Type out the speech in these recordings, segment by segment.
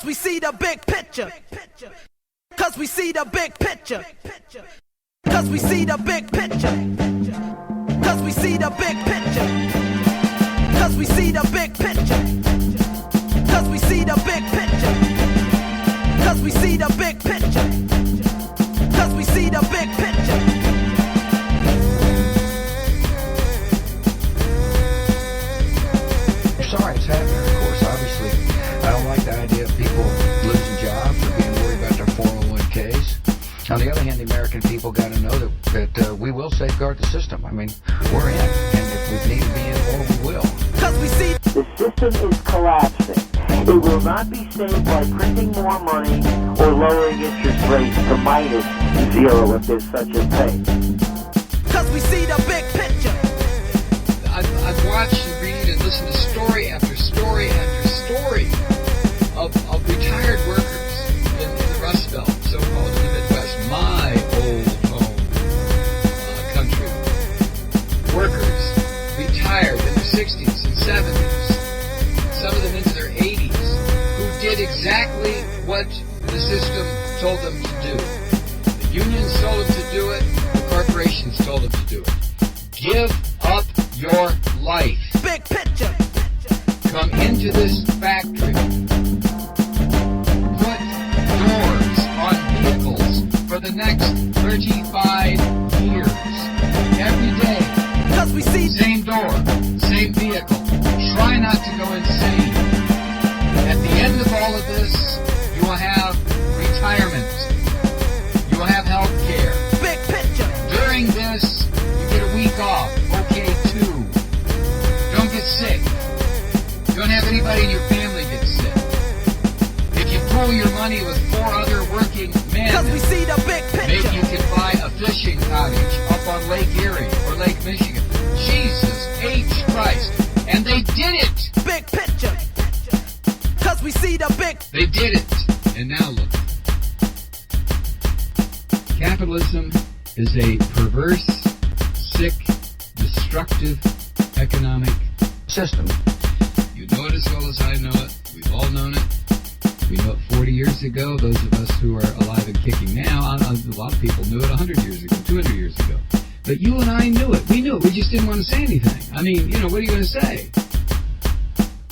Cause we see the big picture. Cause we see the big picture. Cause we see the big picture. Cause we see the big picture. Cause we see the big picture. Cause we see the big picture. Cause we see the big picture. Cause we see the big picture. Sorry it's happening, of course. Obviously, I don't like the idea of people losing jobs or being worried about their 401ks. On the other hand, the American people got to know that we will safeguard the system. I mean, we're in, and if we need to be in more, we will. Cause we see the system is collapsing. It will not be saved by printing more money or lowering interest rates to minus zero if there's such a thing. Cause we see the big picture. I've watched and read and listened to story after story after story of retired workers in the Rust Belt, so-called in the Midwest, my old home country. Workers retired in their 60s and 70s, some of them into their 80s, who did exactly what the system told them to do. The unions told them to do it, the corporations told them to do it. Give up your life. Big picture. Come into this factory. Put doors on vehicles for the next 35 years. Every day. Cause we see same door, same vehicle. Try not to go insane. At the end of all of this, you will have retirement. You will have health care. big picture. During this, you get a week off. Okay, 2. Don't get sick. Don't have anybody in your family get sick. If you pool your money with 4 other working men, Cause we see the big maybe picture. you can buy a fishing cottage up on Lake Erie or Lake Michigan. Jesus H. Christ. And they did it! Big picture. Cause we see the big. They did it. And now look. Capitalism is a perverse, sick, destructive economic system. You know it as well as I know it. We've all known it. We know it 40 years ago. Those of us who are alive and kicking now, a lot of people knew it 100 years ago, 200 years ago. But you and I knew it. We knew it. We just didn't want to say anything. I mean, what are you going to say?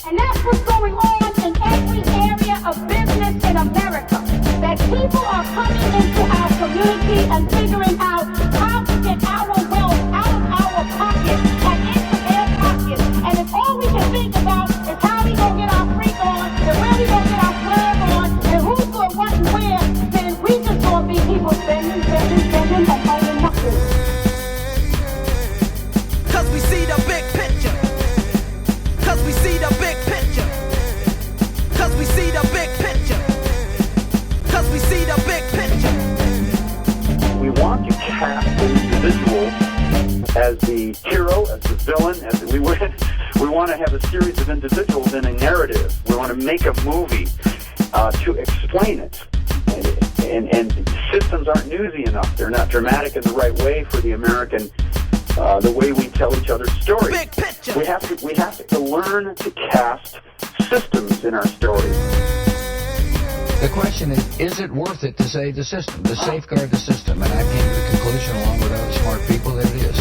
And that's what's going on in every area of business in America. That people are coming into our community and figuring out how to get our wealth out of our pockets and into their pockets. And if all we can think about is how we gonna get our freak on, and where we gonna get our flag on, and who's doing what and where, then we just gonna be people spending, and owning nothing. Cause we see the big picture. Cause we see the big picture. Cause we see the big picture. Cause we see the big picture. We want to cast the individual as the hero, as the villain, we want to have a series of individuals in a narrative. We want to make a movie to explain it. And systems aren't newsy enough. They're not dramatic in the right way for the American, the way we tell each other's stories. Big picture. We have to learn to cast systems in our stories. The question is it worth it to save the system, to safeguard the system? And I came to the conclusion, along with other smart people, that it is.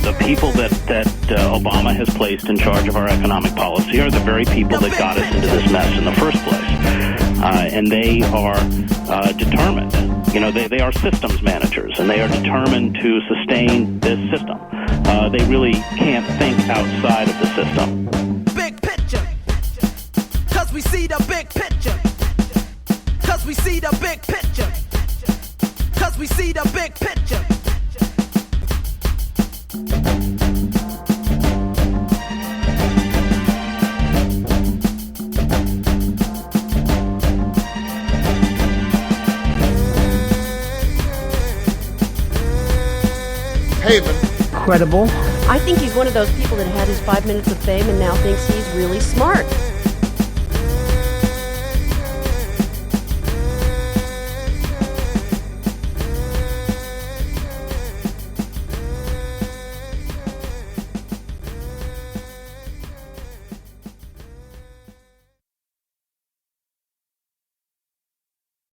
The people that Obama has placed in charge of our economic policy are the very people that got us into this mess in the first place. And they are determined. They are systems managers, and they are determined to sustain this system. They really can't think outside of the system. Big picture. Cause we see the big picture. Cause we see the big picture. Cause we see the big picture. Credible. I think he's one of those people that had his 5 minutes of fame and now thinks he's really smart.